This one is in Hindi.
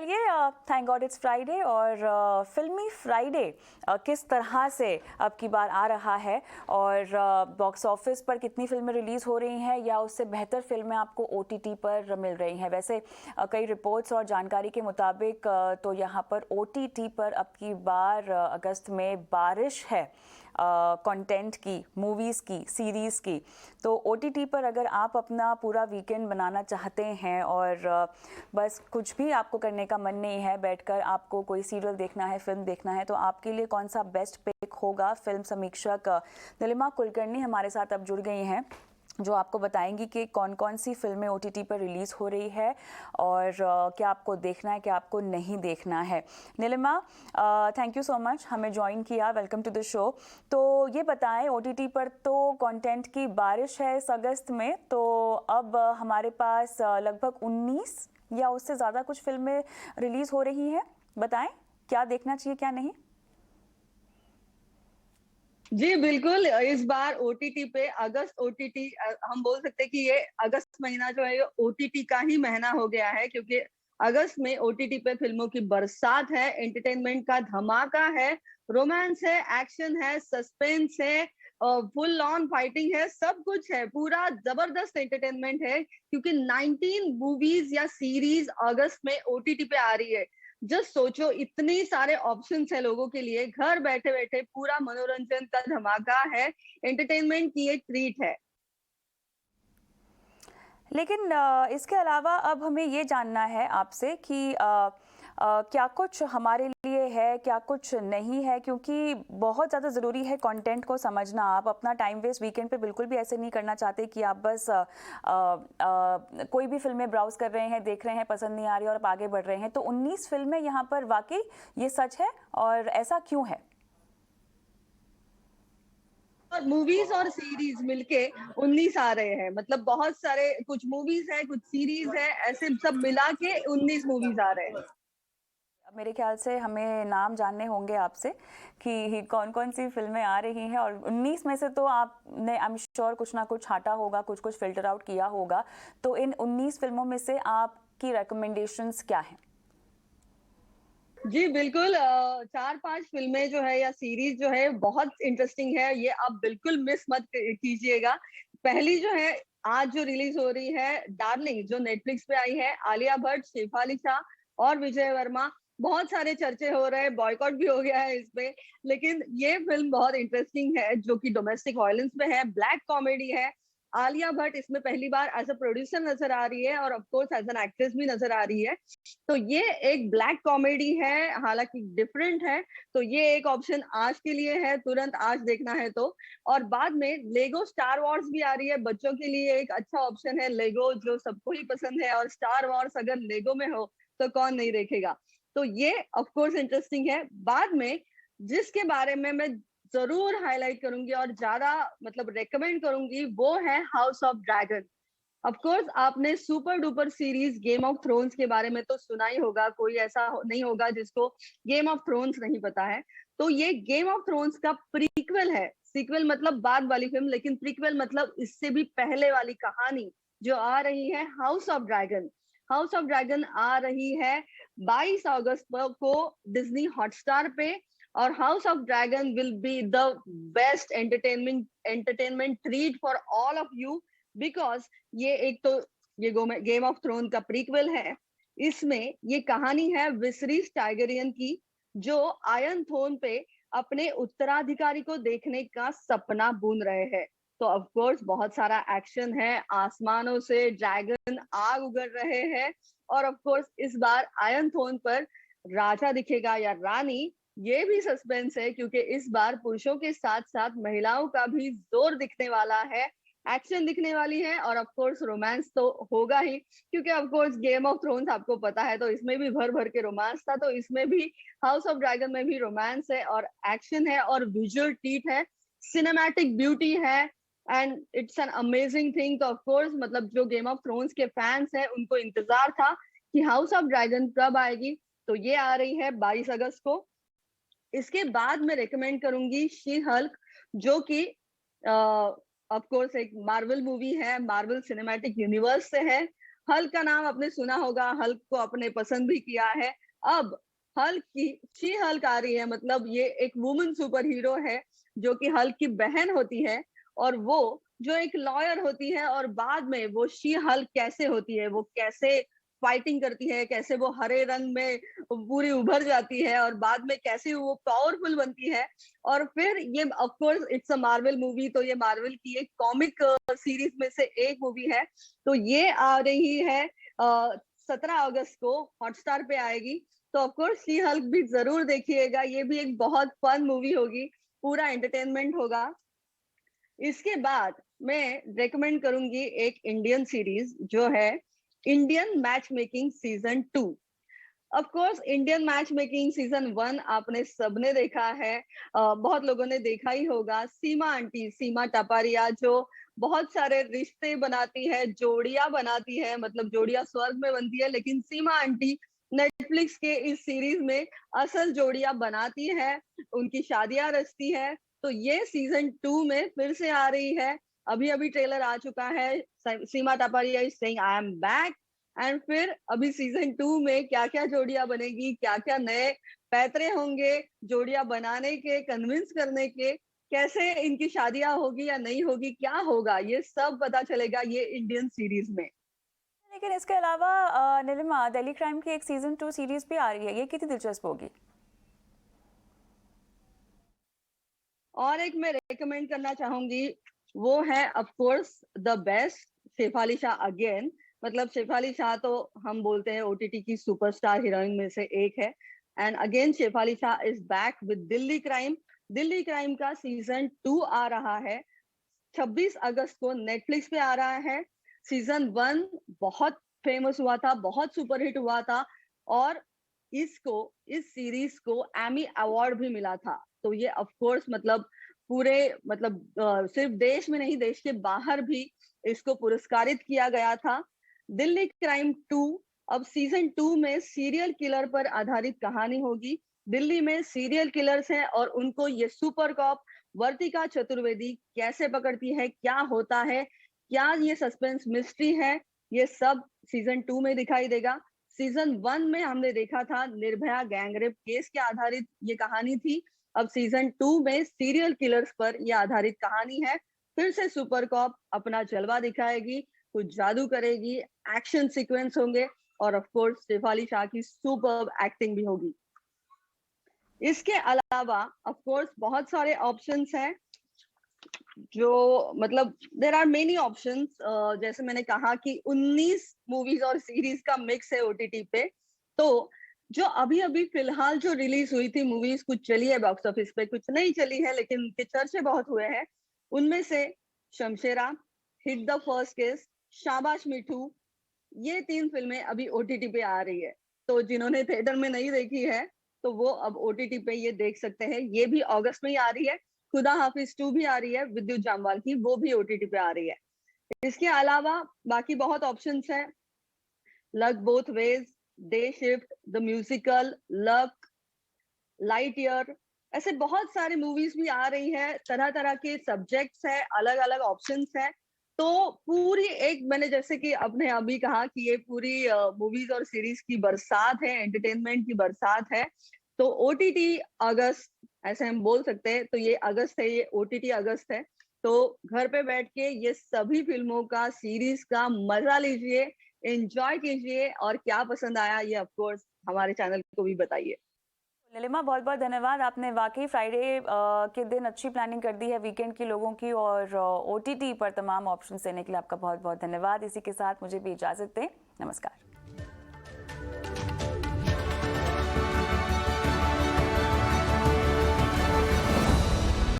चलिए, थैंक गॉड इट्स फ्राइडे और फिल्मी फ्राइडे किस तरह से अब की बार आ रहा है और बॉक्स ऑफिस पर कितनी फिल्में रिलीज़ हो रही हैं या उससे बेहतर फिल्में आपको ओटीटी पर मिल रही हैं। वैसे कई रिपोर्ट्स और जानकारी के मुताबिक तो यहाँ पर ओटीटी पर अब की बार अगस्त में बारिश है कंटेंट की, मूवीज़ की, सीरीज़ की। तो ओटीटी पर अगर आप अपना पूरा वीकेंड बनाना चाहते हैं और बस कुछ भी आपको करने का मन नहीं है, बैठकर आपको कोई सीरियल देखना है, फिल्म देखना है, तो आपके लिए कौन सा बेस्ट पिक होगा। फिल्म समीक्षक नीलिमा कुलकर्णी हमारे साथ अब जुड़ गई हैं, जो आपको बताएंगी कि कौन कौन सी फिल्में ओटीटी पर रिलीज़ हो रही है और क्या आपको देखना है, क्या आपको नहीं देखना है। Neelima, thank you so much हमें ज्वाइन किया, वेलकम टू द शो। तो ये बताएं, ओटीटी पर तो कंटेंट की बारिश है इस अगस्त में, तो अब हमारे पास लगभग 19 या उससे ज़्यादा कुछ फिल्में रिलीज़ हो रही हैं। बताएं क्या देखना चाहिए, क्या नहीं। जी बिल्कुल, इस बार ओटीटी पे अगस्त ओटीटी हम बोल सकते हैं कि ये अगस्त महीना जो है ये ओटीटी का ही महीना हो गया है, क्योंकि अगस्त में ओटीटी पे फिल्मों की बरसात है, एंटरटेनमेंट का धमाका है, रोमांस है, एक्शन है, सस्पेंस है, फुल ऑन फाइटिंग है, सब कुछ है, पूरा जबरदस्त एंटरटेनमेंट है, क्योंकि 19 मूवीज या सीरीज अगस्त में ओटीटी पे आ रही है। जस्ट सोचो, इतने सारे ऑप्शंस है लोगों के लिए, घर बैठे बैठे पूरा मनोरंजन का धमाका है, एंटरटेनमेंट की एक ट्रीट है। लेकिन इसके अलावा अब हमें ये जानना है आपसे कि क्या कुछ हमारे लिए है, क्या कुछ नहीं है, क्योंकि बहुत ज़्यादा ज़रूरी है कंटेंट को समझना। आप अपना टाइम वेस्ट वीकेंड पे बिल्कुल भी ऐसे नहीं करना चाहते कि आप बस कोई भी फिल्में ब्राउज कर रहे हैं, देख रहे हैं, पसंद नहीं आ रही और आप आगे बढ़ रहे हैं। तो 19 फिल्में यहाँ पर, वाकई ये सच है और ऐसा क्यों है? और मूवीज और सीरीज मिलके 19 आ रहे हैं, मतलब बहुत सारे, कुछ मूवीज है, कुछ सीरीज है, ऐसे सब मिला के 19 मूवीज आ रहे हैं। अब मेरे ख्याल से हमें नाम जानने होंगे आपसे कि कौन कौन सी फिल्में आ रही हैं, और 19 में से तो आपने आई एम श्योर कुछ ना कुछ छांटा होगा, कुछ कुछ फिल्टर आउट किया होगा। तो इन 19 फिल्मों में से आपकी रिकमेंडेशंस क्या हैं? जी बिल्कुल, 4-5 फिल्में जो है या सीरीज जो है बहुत इंटरेस्टिंग है, ये आप बिल्कुल मिस मत कीजिएगा। पहली जो है, आज जो रिलीज हो रही है, डार्लिंग, जो नेटफ्लिक्स पे आई है, आलिया भट्ट, शेफाली शाह और विजय वर्मा। बहुत सारे चर्चे हो रहे हैं, बॉयकॉट भी हो गया है इस पे, लेकिन ये फिल्म बहुत इंटरेस्टिंग है, जो कि डोमेस्टिक वायलेंस पे है, ब्लैक कॉमेडी है। आलिया भट्ट इसमें पहली बार एज अ प्रोड्यूसर नजर आ रही है और of course as an actress भी नजर आ रही है। तो ये एक ब्लैक कॉमेडी है, हालांकि डिफरेंट है, तो ये एक ऑप्शन आज के लिए है, तुरंत आज देखना है तो। और बाद में लेगो स्टार वॉर्स भी आ रही है, बच्चों के लिए एक अच्छा ऑप्शन है लेगो, जो सबको ही पसंद है, और स्टार वॉर्स अगर लेगो में हो तो कौन नहीं देखेगा। तो ये ऑफ कोर्स इंटरेस्टिंग है। बाद में जिसके बारे में मैं जरूर हाईलाइट करूंगी और ज्यादा मतलब रेकमेंड करूंगी, वो है House of Dragon. Of course आपने super duper series Game of Thrones के बारे में तो सुना ही होगा, कोई ऐसा नहीं होगा जिसको गेम ऑफ थ्रोन्स नहीं पता है। तो ये गेम ऑफ थ्रोन्स का प्रीक्वल है, सीक्वल मतलब बाद वाली फिल्म, लेकिन प्रीक्वल मतलब इससे भी पहले वाली कहानी जो आ रही है, House of Dragon. House of Dragon आ रही है 22 अगस्त को डिज्नी हॉटस्टार पे, और House of Dragon will be the best entertainment treat for all of you, because ये एक तो ये गेम ऑफ थ्रोन का प्रीक्वल है। इसमें ये कहानी है विसरीस टाइगरियन की, जो आयरन थ्रोन पे अपने उत्तराधिकारी को देखने का सपना बुन रहे हैं। तो ऑफ कोर्स बहुत सारा एक्शन है, आसमानों से ड्रैगन आग उगड़ रहे हैं, और ऑफ कोर्स इस बार आयरन थ्रोन पर राजा दिखेगा या रानी, ये भी सस्पेंस है, क्योंकि इस बार पुरुषों के साथ साथ महिलाओं का भी जोर दिखने वाला है, एक्शन दिखने वाली है, और ऑफ कोर्स रोमांस तो होगा ही, क्योंकि of course game of thrones आपको पता है, तो इसमें भी भर भर के रोमांस था, तो इसमें भी हाउस ऑफ ड्रैगन में भी रोमांस है और एक्शन है और विजुअल ट्रीट है, सिनेमैटिक ब्यूटी है, and it's an amazing thing. तो ऑफ कोर्स मतलब जो गेम ऑफ थ्रोन्स के फैंस हैं उनको इंतजार था कि हाउस ऑफ ड्रैगन कब आएगी, तो ये आ रही है 22 अगस्त को। इसके बाद मैं रेकमेंड करूंगी शी हल्क, जो कि ऑफ कोर्स एक मार्वल मूवी है, मार्वल सिनेमैटिक यूनिवर्स से है, हल्क का नाम आपने सुना होगा, हल्क को आपने पसंद भी किया है। अब हल्क की शी हल्क आ रही है, मतलब ये एक वुमन सुपर हीरो है जो कि हल्क की बहन होती है, और वो जो एक लॉयर होती है और बाद में वो शी हल्क कैसे होती है, वो कैसे फाइटिंग करती है, कैसे वो हरे रंग में पूरी उभर जाती है और बाद में कैसे वो पावरफुल बनती है। और फिर ये of course it's a Marvel movie, तो ये मार्वल की एक कॉमिक सीरीज में से एक मूवी है। तो ये आ रही है 17 अगस्त को हॉटस्टार पे आएगी। तो ऑफ कोर्स शी हल्क भी जरूर देखिएगा, ये भी एक बहुत फन मूवी होगी, पूरा एंटरटेनमेंट होगा। इसके बाद मैं रेकमेंड करूंगी एक इंडियन सीरीज जो है Indian match making season 2। Of course Indian match making season 1 आपने सबने देखा है, बहुत लोगों ने देखा ही होगा। सीमा आंटी, सीमा टापारिया जो बहुत सारे रिश्ते बनाती है, जोड़ियां बनाती है, मतलब जोड़ियां स्वर्ग में बनती है, लेकिन सीमा आंटी नेटफ्लिक्स के इस सीरीज में असल जोड़ियां बनाती है, उनकी शादियां रचती है। तो ये सीजन 2 में फिर से आ रही है, अभी अभी ट्रेलर आ चुका है। Seema Taparia is saying I am back. And फिर अभी सीजन 2 में क्या क्या जोड़ियां बनेगी, क्या क्या नए पैतरे होंगे जोड़ियां बनाने के, कन्विंस करने के, कैसे इनकी शादियां होगी या नहीं होगी, क्या होगा, ये सब पता चलेगा ये इंडियन सीरीज में। लेकिन इसके अलावा नीलिमा, दिल्ली क्राइम की एक सीजन 2 सीरीज भी आ रही है, ये कितनी दिलचस्प होगी? और एक मैं रेकमेंड करना चाहूंगी, वो है of course the best, Shefali Shah again. मतलब शेफाली शाह तो हम बोलते हैं ओटीटी की सुपरस्टार हीरोइन में से एक है, and again Shefali Shah is back with Delhi crime. Delhi crime का सीजन 2 आ रहा है 26 अगस्त को नेटफ्लिक्स पे आ रहा है। सीजन 1 बहुत फेमस हुआ था, बहुत सुपरहिट हुआ था, और इसको, इस सीरीज को एमी अवार्ड भी मिला था। तो ये ऑफ कोर्स मतलब पूरे, मतलब सिर्फ देश में नहीं, देश के बाहर भी इसको पुरस्कारित किया गया था। दिल्ली क्राइम 2 अब सीजन 2 में सीरियल किलर पर आधारित कहानी होगी। दिल्ली में सीरियल किलर्स हैं और उनको ये सुपर कॉप वर्तिका चतुर्वेदी कैसे पकड़ती है, क्या होता है, क्या ये सस्पेंस मिस्ट्री है, ये सब सीजन 2 में दिखाई देगा। सीजन 1 में हमने देखा था निर्भया गैंगरेप केस के आधारित ये कहानी थी। अब सीजन 2 में सीरियल किलर्स पर यह आधारित कहानी है। फिर से सुपर कॉप अपना जलवा दिखाएगी, कुछ जादू करेगी, एक्शन सीक्वेंस होंगे, और ऑफ कोर्स शेफाली शाह की सुपर्ब एक्टिंग भी होगी। इसके अलावा ऑफ कोर्स बहुत सारे ऑप्शंस हैं, जो मतलब देर आर मेनी ऑप्शंस। जैसे मैंने कहा कि 19 मूवीज और सीरीज का मिक्स है ओटीटी पे। तो जो अभी अभी फिलहाल जो रिलीज हुई थी मूवीज, कुछ चली है बॉक्स ऑफिस पे, कुछ नहीं चली है, लेकिन उनके चर्चे बहुत हुए हैं। उनमें से Shamshera, hit the first case, शाबाश मिठू, ये 3 फिल्में अभी ओटीटी पे आ रही है। तो जिन्होंने थिएटर में नहीं देखी है तो वो अब ओटीटी पे ये देख सकते हैं। ये भी अगस्त में ही आ रही है। खुदा हाफिज 2 भी आ रही है विद्युत जामवाल की, वो भी ओटीटी पे आ रही है। इसके अलावा बाकी बहुत ऑप्शंस हैं, luck both ways, day shift, the musical, luck, light year, ऐसे बहुत सारी मूवीज भी आ रही है। तरह तरह के सब्जेक्ट्स है, अलग अलग ऑप्शंस है। तो पूरी एक, मैंने जैसे कि अपने अभी कहा कि ये पूरी मूवीज और सीरीज की बरसात है, एंटरटेनमेंट की बरसात है। तो ओटीटी अगस्त, ऐसे हम बोल सकते हैं, तो ये अगस्त है, ये ओटीटी अगस्त है। तो घर पे बैठ के ये सभी फिल्मों का, सीरीज का मजा लीजिए, एंजॉय कीजिए, और क्या पसंद आया ये ऑफ कोर्स हमारे चैनल को भी बताइए। नीलिमा, बहुत बहुत धन्यवाद। आपने वाकई फ्राइडे के दिन अच्छी प्लानिंग कर दी है वीकेंड की लोगों की, और ओटीटी पर तमाम ऑप्शन देने के लिए आपका बहुत बहुत धन्यवाद। इसी के साथ मुझे भी इजाज़त दें। नमस्कार।